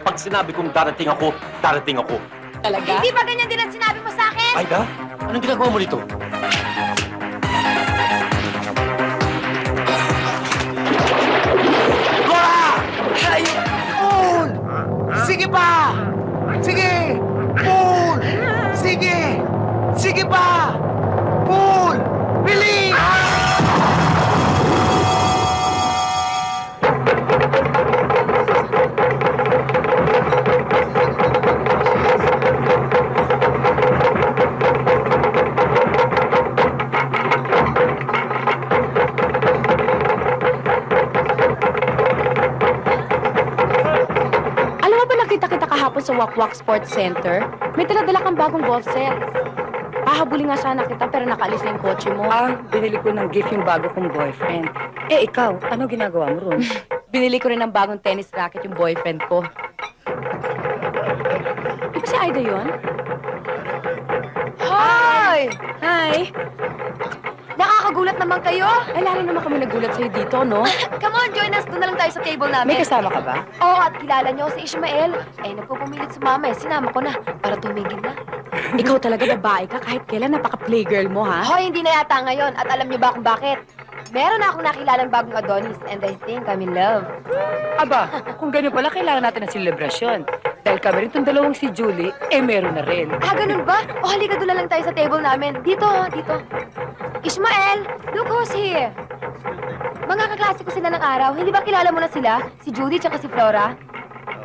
Pag sinabi kong darating ako, darating ako. Talaga? Hindi ba ganyan din ang sinabi mo sa akin? Aida, anong ginagawa mo dito? Laura! Paul! Sige pa! Sige! Paul! Sige! Sige pa! Paul! Bilis! Alam mo ba nakita kita kahapon sa Wakwak Sports Center? May dala kang bagong golf set. Hahabulin nga sana kita pero nakaalis na yung kotse mo. Binili ko ng gift yung bago kong boyfriend. Eh, ikaw, ano ginagawa mo ron? Binili ko rin ng bagong tennis racket yung boyfriend ko. Di ba si Aida yun? Hoy! Hi! Nakakagulat naman kayo. Ay, lalo naman kami nagulat sa'yo dito, no? Come on, join us. Doon na lang tayo sa table namin. May kasama ka ba? Oo, at kilala niyo si Ishmael. Eh, nagpupumilit si mama eh. Sinama ko na para tumigil na. Ikaw talaga babae ka kahit kailan napaka-playgirl mo, ha? Hoy, hindi na yata ngayon. At alam niyo ba kung bakit? Meron na akong nakilalang bagong Adonis and I think I'm in love. Aba, kung ganyan pala, kailangan natin ng selebrasyon. Dahil kami rin itong dalawang si Julie, meron na rin. Ah, ganun ba? O halika doon na lang tayo sa table namin. Dito, dito. Ishmael, look who's here. Mga kaklase ko sila ng araw. Hindi ba kilala mo na sila? Si Judy tsaka si Flora?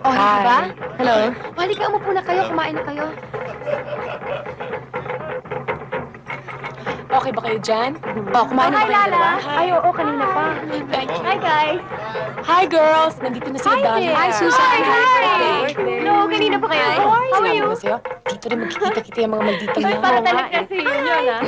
O, hindi ba? Hello? O, halika, umupo na kayo. Kumain na kayo. Okay ba kayo dyan? Oh, kumain na ba Hi, kayong dalawa? Lala. Ay, oo, kanina pa. Thank you. Hi, guys. Hi, girls! Nandito na sila Hi Dami. there. Hi, Susan. Hi, hi. Hello, kanina pa kayo? How are Sinabi you? ko sa'yo, dito rin magkikita-kita yung mga maldita Ay, na. para Oo, talaga nga, eh. kasi yun, ah.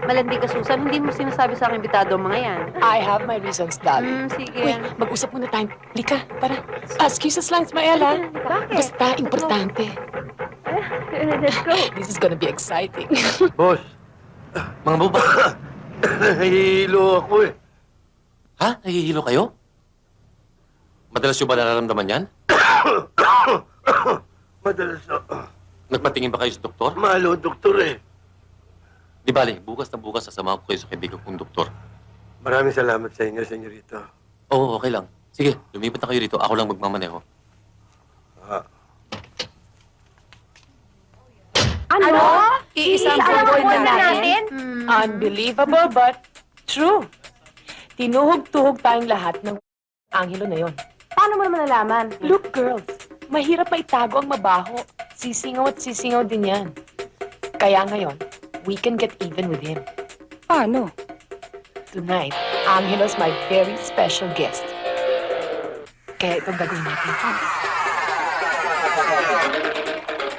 Malandi ka, Susan. Hindi mo sinasabi sa akin bitado ang mga yan. I have my reasons, Dali. Sige. Uy, mag-usap muna tayo. Lika, para. Excuses lang, Ismael, ha? Bakit? Basta, importante. Let's go. This is gonna be exciting. Boss, mga baba. Nahihilo ako eh. Ha? Nahihilo kayo? Madalas yung ba nararamdaman yan? Madalas na. Nagpatingin ba kayo sa doktor? Malo, doktor eh. Di bale, bukas na bukas sasama ko kayo sa kaibigan kong doktor. Maraming salamat sa inyo, senyorito. Oo, okay lang. Sige, lumipat na kayo rito. Ako lang magmamaneho. Ano? Iisang boyfriend boyfriend natin? Unbelievable but true. Tinuhog-tuhog tayong lahat ng Angelo na yon. Paano mo naman nalaman? Look, girls, mahirap maitago ang mabaho. Sisingaw at sisingaw din yan. Kaya ngayon, we can get even with him. Paano? Tonight, Angelo's my very special guest. Kaya ito gagawin natin.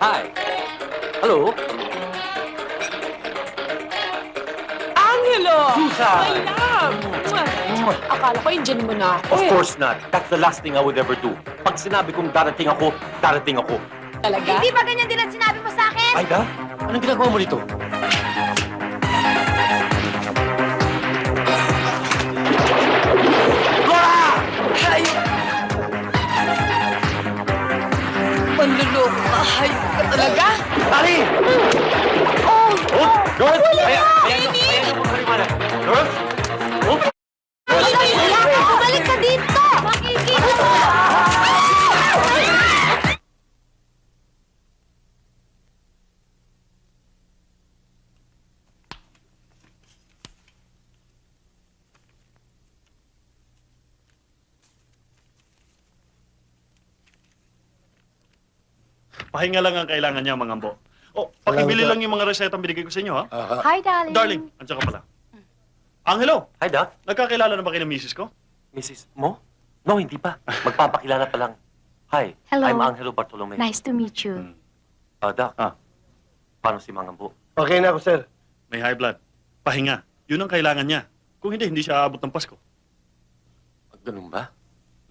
Hi! Hello? Angelo! Susan! My love! Akala ko Indian mo na ako Of eh. course not. That's the last thing I would ever do. Pag sinabi kong darating ako, darating ako. Talaga? Hindi ba ganyan din ang sinabi mo sa akin? Aida, anong ginagawa mo dito? Laura! Panluloko ka, hayop ka talaga? Dali! Oh! Girls! Ayan! Ayan! Girls! Oh! Bumalik ka dito! Makikita mo! Pahinga lang ang kailangan niya, mga ambo. Oh, pakibili lang yung mga resetang binigay ko sa inyo, ha? Hi, darling. Darling, andiyan ka pala. Angelo, Hi, Doc. nagkakilala na ba kayo ng misis ko? Mrs. Mo? No, hindi pa. Magpapakilala pa lang. Hi, Hello. I'm Angelo Bartolome. Nice to meet you. Doc. Ah. Paano si Mangambo? Okay na ako, sir. May high blood. Pahinga. Yun ang kailangan niya. Kung hindi, hindi siya aabot ng Pasko. Ganun ba?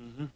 Mhm.